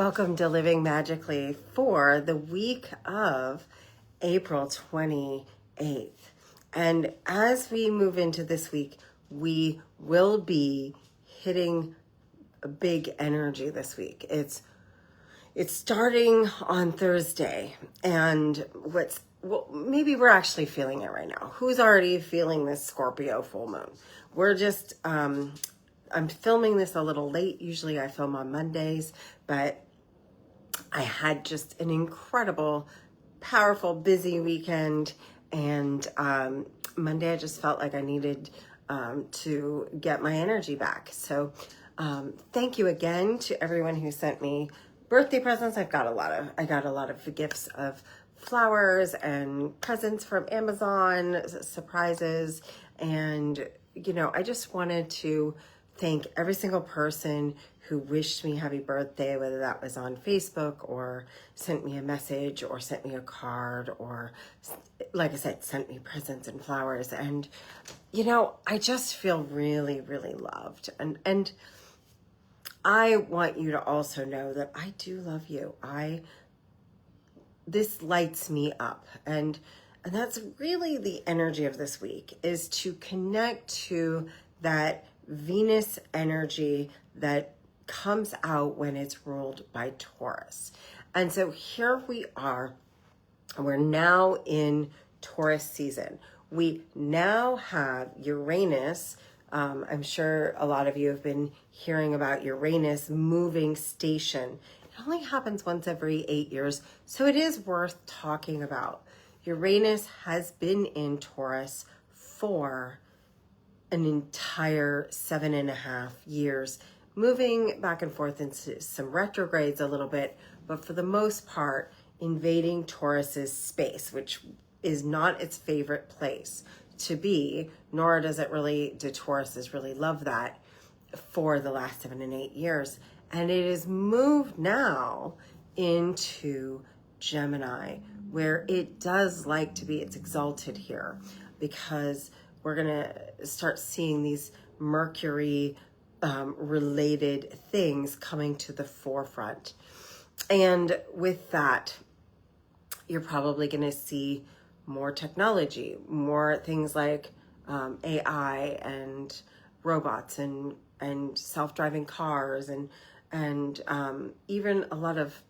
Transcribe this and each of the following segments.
Welcome to Living Magically for the week of April 28th. And as we move into this week, we will be hitting a big energy this week. It's starting on Thursday, and maybe we're actually feeling it right now. Who's already feeling this Scorpio full moon? I'm filming this a little late. Usually I film on Mondays, but I had just an incredible, powerful, busy weekend. And Monday I just felt like I needed to get my energy back. So thank you again to everyone who sent me birthday presents. I got a lot of gifts of flowers and presents from Amazon, surprises. And, I just wanted to thank every single person who wished me happy birthday, whether that was on Facebook or sent me a message or sent me a card or, like I said, sent me presents and flowers. And, I just feel really, really loved. And I want you to also know that I do love you. This lights me up. And that's really the energy of this week, is to connect to that Venus energy that comes out when it's ruled by Taurus. And so here we are. We're now in Taurus season. We now have Uranus. I'm sure a lot of you have been hearing about Uranus moving station. It only happens once every 8 years, so it is worth talking about. Uranus has been in Taurus for an entire 7.5 years, moving back and forth into some retrogrades a little bit, but for the most part, invading Taurus's space, which is not its favorite place to be, nor do Tauruses really love that for the last 7 and 8 years. And it is moved now into Gemini, where it does like to be, it's exalted here, because we're going to start seeing these Mercury related things coming to the forefront. And with that, you're probably going to see more technology, more things like AI and robots and self-driving cars and even a lot of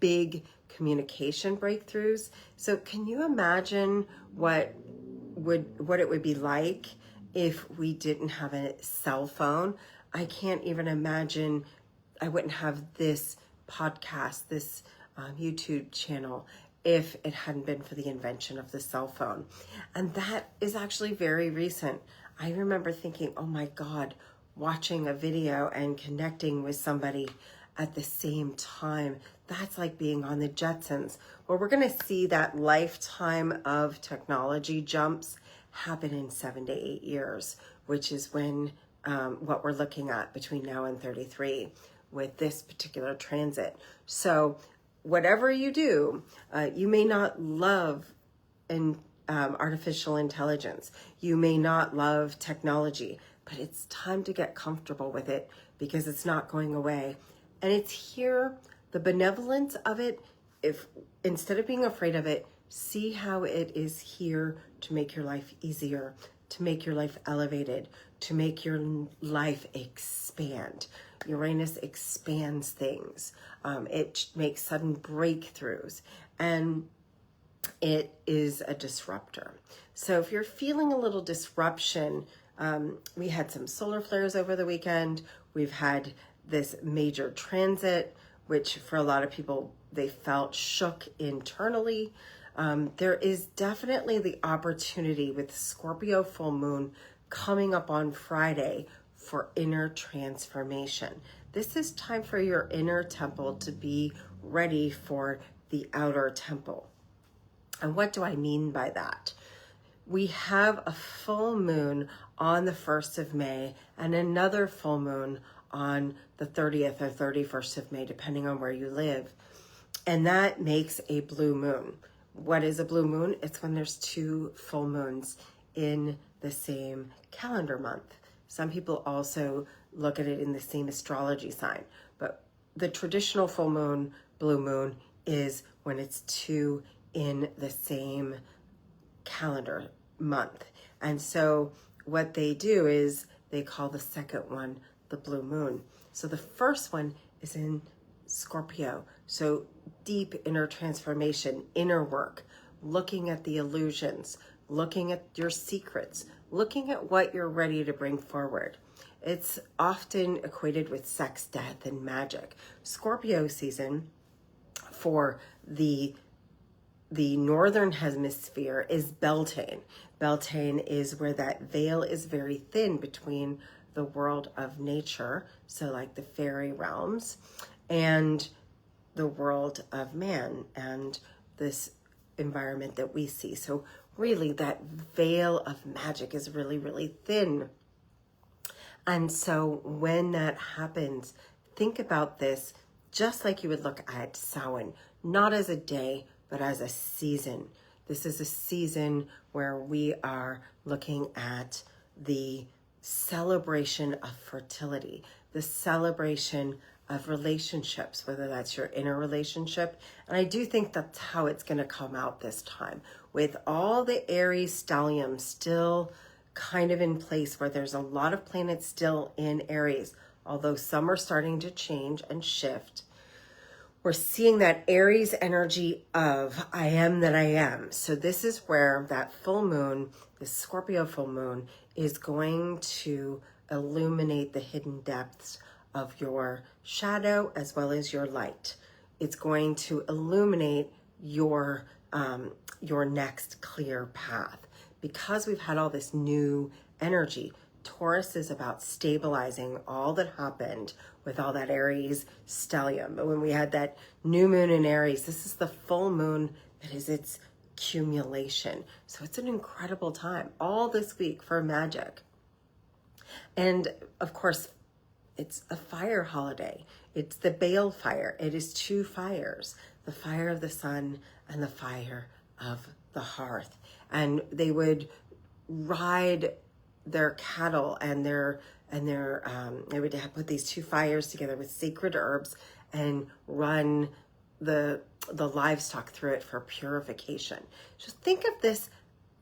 big communication breakthroughs. So can you imagine what it would be like if we didn't have a cell phone? I can't even imagine. I wouldn't have this podcast, this YouTube channel, if it hadn't been for the invention of the cell phone. And that is actually very recent. I remember thinking, oh my God, watching a video and connecting with somebody at the same time, that's like being on the Jetsons. Well, we're going to see that lifetime of technology jumps happen in 7 to 8 years, which is when what we're looking at between now and 33 with this particular transit. So whatever you do, you may not love artificial intelligence. You may not love technology, but it's time to get comfortable with it, because it's not going away. And it's here, the benevolence of it. If instead of being afraid of it, see how it is here to make your life easier, to make your life elevated, to make your life expand. Uranus expands things. It makes sudden breakthroughs, and it is a disruptor. So if you're feeling a little disruption, we had some solar flares over the weekend. We've had this major transit, which for a lot of people, they felt shook internally. There is definitely the opportunity with Scorpio full moon coming up on Friday for inner transformation. This is time for your inner temple to be ready for the outer temple. And what do I mean by that? We have a full moon on the 1st of May and another full moon on the 30th or 31st of May, depending on where you live. And that makes a blue moon. What is a blue moon? It's when there's 2 full moons in the same calendar month. Some people also look at it in the same astrology sign, but the traditional full moon, blue moon, is when it's two in the same calendar month. And so what they do is they call the second one the blue moon. So the first one is in Scorpio. So deep inner transformation, inner work, looking at the illusions, looking at your secrets, looking at what you're ready to bring forward. It's often equated with sex, death, and magic. Scorpio season for the northern hemisphere is Beltane. Beltane is where that veil is very thin between the world of nature, so like the fairy realms, and the world of man and this environment that we see. So really that veil of magic is really, really thin. And so when that happens, think about this just like you would look at Samhain, not as a day, but as a season. This is a season where we are looking at the celebration of fertility, the celebration of relationships, whether that's your inner relationship. And I do think that's how it's going to come out this time, with all the Aries stellium still kind of in place, where there's a lot of planets still in Aries, although some are starting to change and shift. We're seeing that Aries energy of I am that I am. So this is where that full moon, the Scorpio full moon, is going to illuminate the hidden depths of your shadow as well as your light. It's going to illuminate your next clear path. Because we've had all this new energy, Taurus is about stabilizing all that happened with all that Aries stellium. But when we had that new moon in Aries, this is the full moon that is its accumulation. So it's an incredible time all this week for Magick. And of course, it's a fire holiday. It's the Bale fire. It is two fires, the fire of the sun and the fire of the hearth. And they would ride their cattle and they would put these two fires together with sacred herbs and run the livestock through it for purification. Just think of this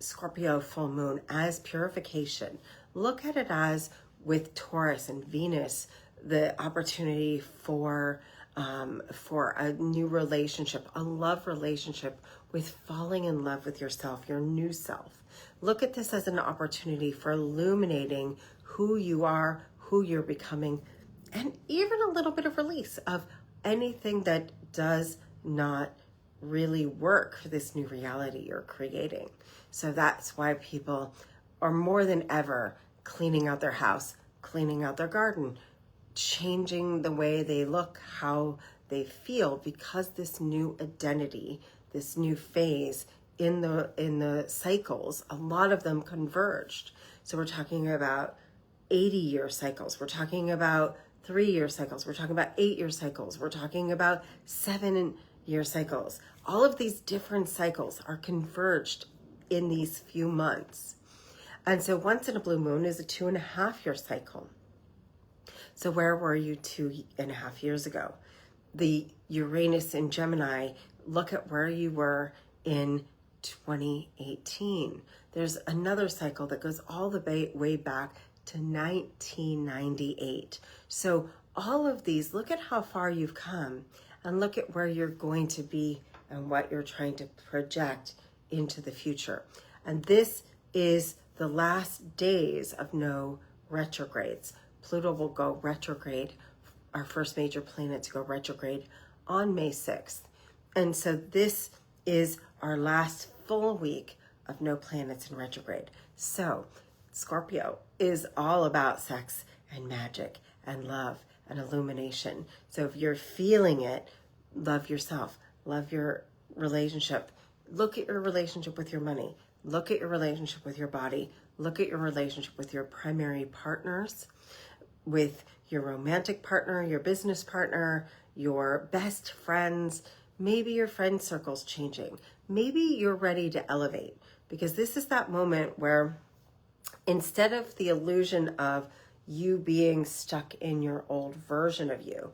Scorpio full moon as purification. Look at it as, with Taurus and Venus, the opportunity for a new relationship, a love relationship, with falling in love with yourself, your new self. Look at this as an opportunity for illuminating who you are, who you're becoming, and even a little bit of release of anything that does not really work for this new reality you're creating. So that's why people are more than ever cleaning out their house, cleaning out their garden, changing the way they look, how they feel, because this new identity, this new phase in the cycles, a lot of them converged. So we're talking about 80-year cycles. We're talking about 3-year cycles. We're talking about 8-year cycles. We're talking about 7-year cycles. All of these different cycles are converged in these few months. And so once in a blue moon is a 2.5-year cycle. So where were you 2.5 years ago? The Uranus in Gemini, look at where you were in 2018. There's another cycle that goes all the way back to 1998. So all of these, look at how far you've come and look at where you're going to be and what you're trying to project into the future. And this is the last days of no retrogrades. Pluto will go retrograde, our first major planet to go retrograde, on May 6th. And so this is our last full week of no planets in retrograde. So Scorpio is all about sex and magic and love and illumination. So if you're feeling it, love yourself, love your relationship. Look at your relationship with your money. Look at your relationship with your body. Look at your relationship with your primary partners, with your romantic partner, your business partner, your best friends. Maybe your friend circle's changing. Maybe you're ready to elevate, because this is that moment where instead of the illusion of you being stuck in your old version of you,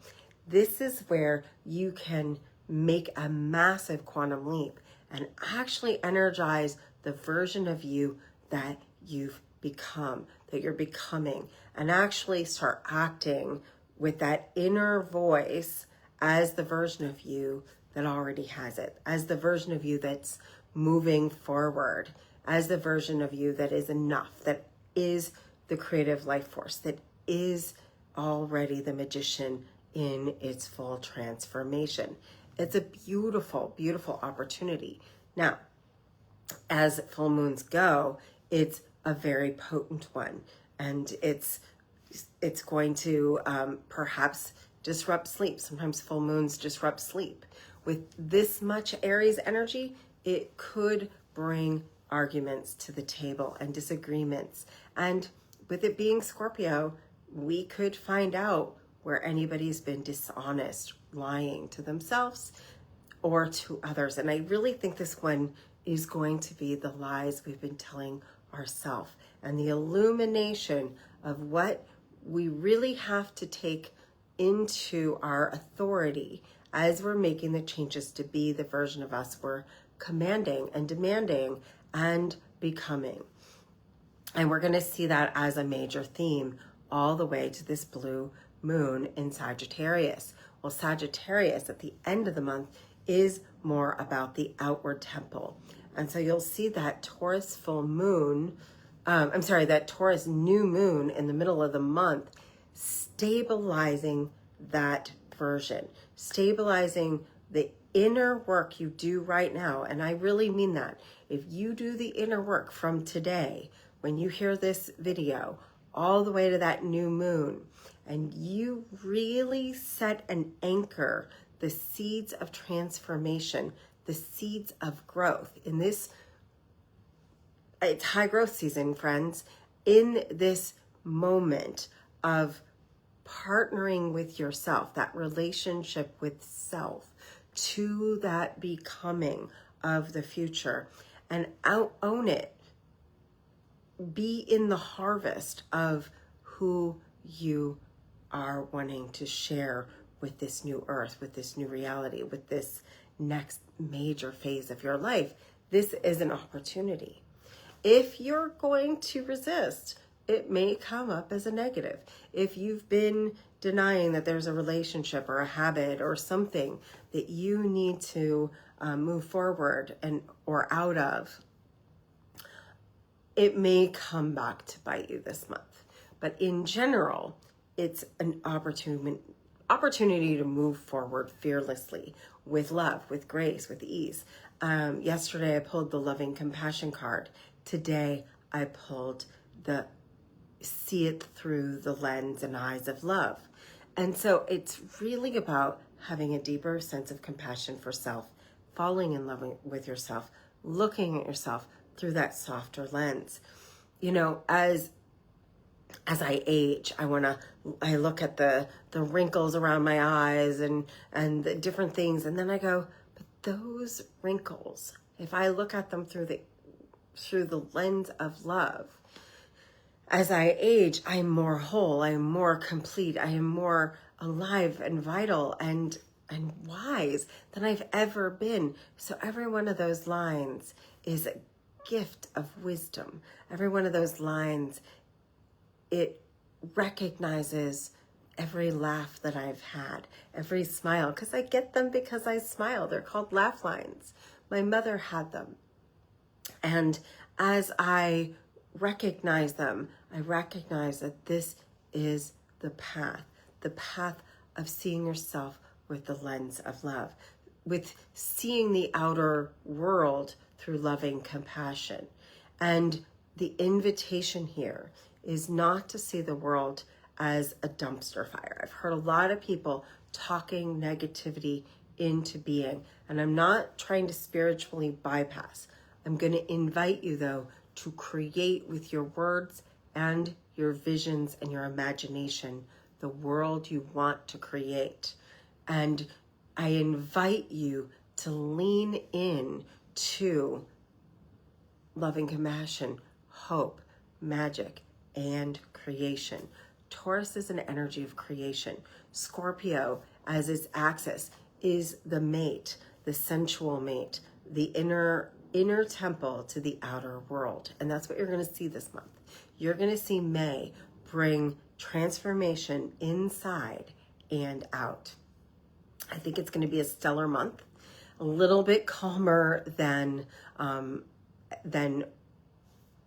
This is where you can make a massive quantum leap and actually energize the version of you that you've become, that you're becoming, and actually start acting with that inner voice as the version of you that already has it, as the version of you that's moving forward, as the version of you that is enough, that is the creative life force, that is already the magician in its full transformation. It's a beautiful, beautiful opportunity. Now, as full moons go, it's a very potent one, and it's going to perhaps disrupt sleep. Sometimes full moons disrupt sleep. With this much Aries energy, it could bring arguments to the table and disagreements. And with it being Scorpio, we could find out where anybody's been dishonest, lying to themselves or to others. And I really think this one is going to be the lies we've been telling ourselves and the illumination of what we really have to take into our authority as we're making the changes to be the version of us we're commanding and demanding and becoming. And we're going to see that as a major theme all the way to this blue moon in Sagittarius. Well, Sagittarius at the end of the month is more about the outward temple. And so you'll see that Taurus full moon, that Taurus new moon in the middle of the month, stabilizing that version, stabilizing the inner work you do right now. And I really mean that. If you do the inner work from today, when you hear this video, all the way to that new moon, and you really set and anchor the seeds of transformation, the seeds of growth in this, it's high growth season, friends, in this moment of partnering with yourself, that relationship with self, to that becoming of the future, and own it. Be in the harvest of who you are wanting to share with this new earth, with this new reality, with this next major phase of your life. This is an opportunity. If you're going to resist, it may come up as a negative. If you've been denying that there's a relationship or a habit or something that you need to move forward or out of, it may come back to bite you this month. But in general, it's an opportunity to move forward fearlessly, with love, with grace, with ease. Yesterday, I pulled the loving compassion card. Today, I pulled the see it through the lens and eyes of love. And so it's really about having a deeper sense of compassion for self, falling in love with yourself, looking at yourself through that softer lens. You know, as I age, I look at the wrinkles around my eyes and the different things, and then I go, but those wrinkles, if I look at them through the lens of love, as I age, I am more whole, I am more complete, I am more alive and vital and wise than I've ever been. So every one of those lines is a gift of wisdom. Every one of those lines, it recognizes every laugh that I've had, every smile, because I get them because I smile. They're called laugh lines. My mother had them. And as I recognize them, I recognize that this is the path of seeing yourself with the lens of love, with seeing the outer world through loving compassion. And the invitation here is not to see the world as a dumpster fire. I've heard a lot of people talking negativity into being, and I'm not trying to spiritually bypass. I'm going to invite you, though, to create with your words and your visions and your imagination the world you want to create. And I invite you to lean in to loving compassion, hope, magic, and creation. Taurus is an energy of creation. Scorpio as its axis is the mate, the sensual mate, the inner temple to the outer world. And that's what you're going to see this month. You're going to see May bring transformation inside and out. I think it's going to be a stellar month, a little bit calmer than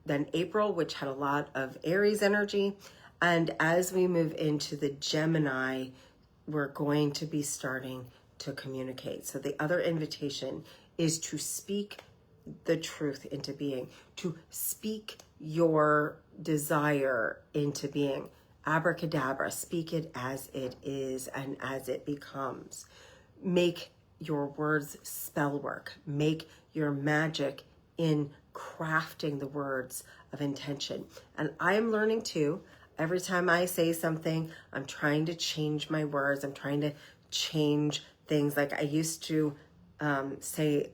April, which had a lot of Aries energy. And as we move into the Gemini, we're going to be starting to communicate. So the other invitation is to speak the truth into being, to speak your desire into being. Abracadabra, speak it as it is and as it becomes. Make your words spell work. Make your magic in crafting the words of intention. And I am learning too. Every time I say something, I'm trying to change my words. I'm trying to change things. Like I used to say,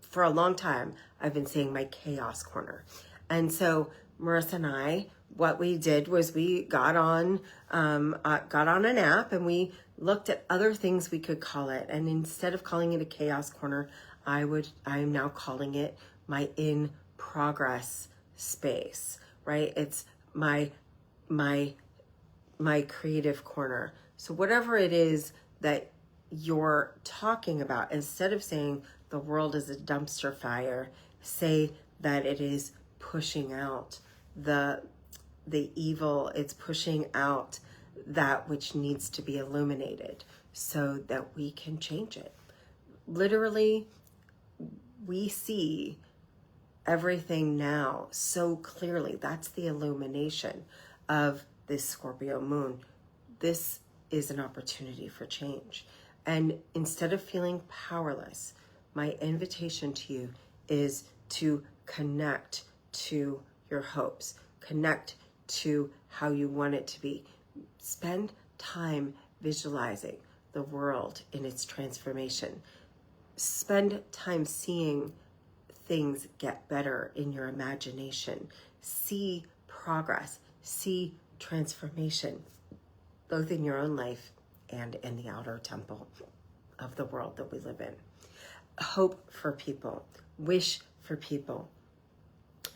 for a long time, I've been saying my chaos corner. And so Marissa and I, what we did was we got on an app and we looked at other things we could call it. And instead of calling it a chaos corner, I'm now calling it my in progress space, right? It's my creative corner. So whatever it is that you're talking about, instead of saying the world is a dumpster fire, say that it is pushing out the evil, it's pushing out that which needs to be illuminated so that we can change it. Literally, we see everything now so clearly. That's the illumination of this Scorpio moon. This is an opportunity for change. And instead of feeling powerless, my invitation to you is to connect to your hopes, connect to how you want it to be. Spend time visualizing the world in its transformation. Spend time seeing things get better in your imagination. See progress, see transformation, both in your own life and in the outer temple of the world that we live in. Hope for people, wish for people,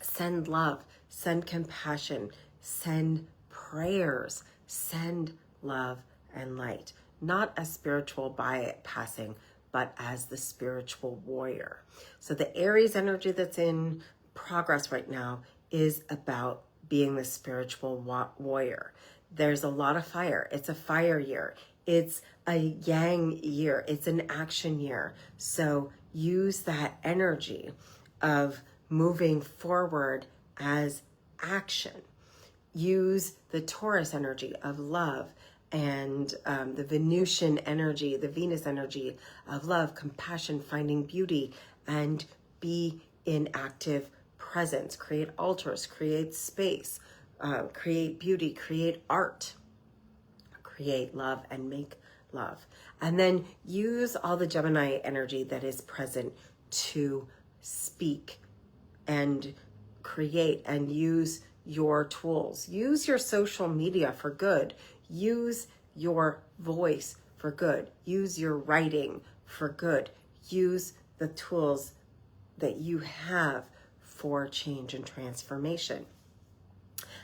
send love, send compassion, send prayers, send love and light, not as spiritual bypassing, but as the spiritual warrior. So the Aries energy that's in progress right now is about being the spiritual warrior. There's a lot of fire. It's a fire year. It's a yang year. It's an action year. So use that energy of moving forward as action. Use the Taurus energy of love and the Venusian energy, the Venus energy of love, compassion, finding beauty, and be in active presence. Create altars, create space, create beauty, create art, create love, and make love. And then use all the Gemini energy that is present to speak and create, and use your tools. Use your social media for good. Use your voice for good. Use your writing for good. Use the tools that you have for change and transformation.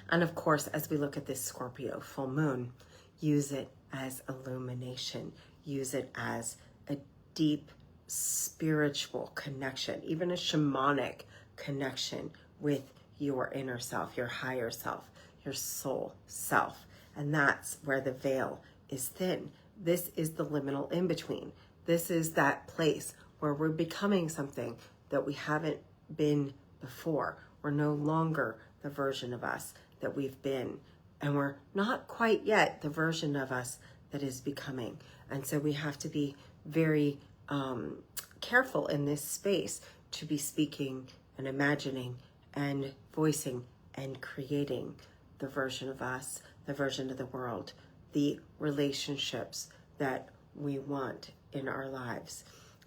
And of course, as we look at this Scorpio full moon, use it as illumination. Use it as a deep spiritual connection, even a shamanic connection with your inner self, your higher self, your soul self. And that's where the veil is thin. This is the liminal in between. This is that place where we're becoming something that we haven't been before. We're no longer the version of us that we've been. And we're not quite yet the version of us that is becoming. And so we have to be very careful in this space to be speaking and imagining and voicing and creating the version of us, the version of the world, the relationships that we want in our lives.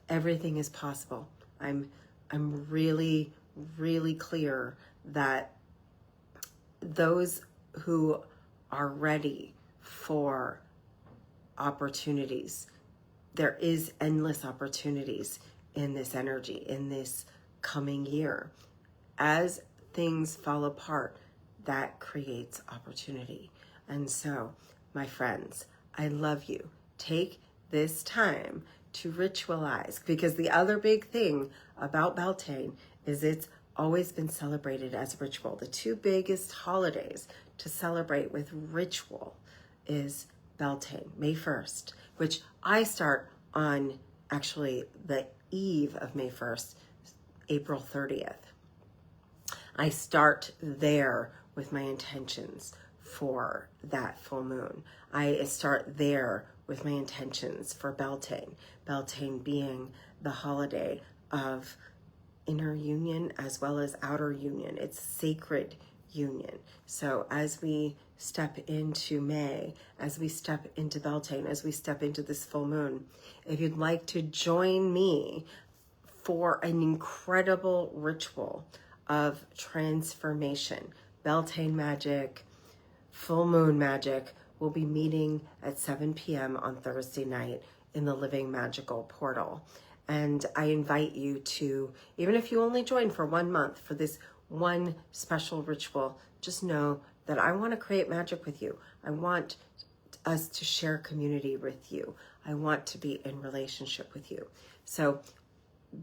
Everything is possible. I'm really, really clear that those who are ready for opportunities. There is endless opportunities in this energy, in this coming year. As things fall apart, that creates opportunity. And so, my friends, I love you. Take this time to ritualize, because the other big thing about Beltane is it's always been celebrated as a ritual. The two biggest holidays to celebrate with ritual is Beltane, May 1st, which I start on actually the eve of May 1st, April 30th. I start there with my intentions for that full moon. I start there with my intentions for Beltane. Beltane being the holiday of inner union as well as outer union. It's sacred union. So as we step into May, as we step into Beltane, as we step into this full moon, if you'd like to join me for an incredible ritual of transformation, Beltane magic, full moon magic, we'll be meeting at 7 p.m. on Thursday night in the Living Magical portal. And I invite you to, even if you only join for 1 month for this one special ritual, just know that I want to create magic with you. I want us to share community with you. I want to be in relationship with you. So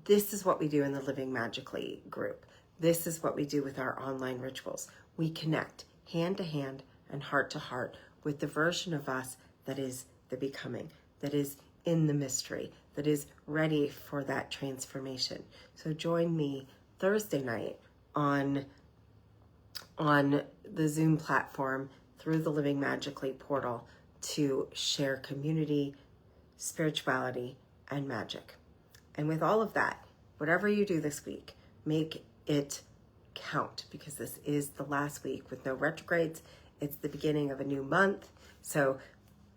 this is what we do in the Living Magically group. This is what we do with our online rituals. We connect hand to hand and heart to heart with the version of us that is the becoming, that is in the mystery, that is ready for that transformation. So join me Thursday night on the Zoom platform through the Living Magically portal to share community, spirituality, and magic. And with all of that, whatever you do this week, make it count, because this is the last week with no retrogrades. It's the beginning of a new month. So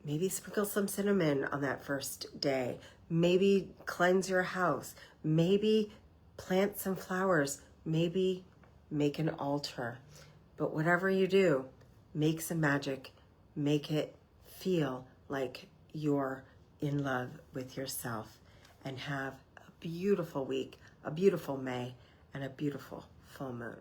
maybe sprinkle some cinnamon on that first day. Maybe cleanse your house. Maybe plant some flowers. Maybe make an altar. But whatever you do, make some magic. Make it feel like you're in love with yourself. And have a beautiful week, a beautiful May, and a beautiful full moon.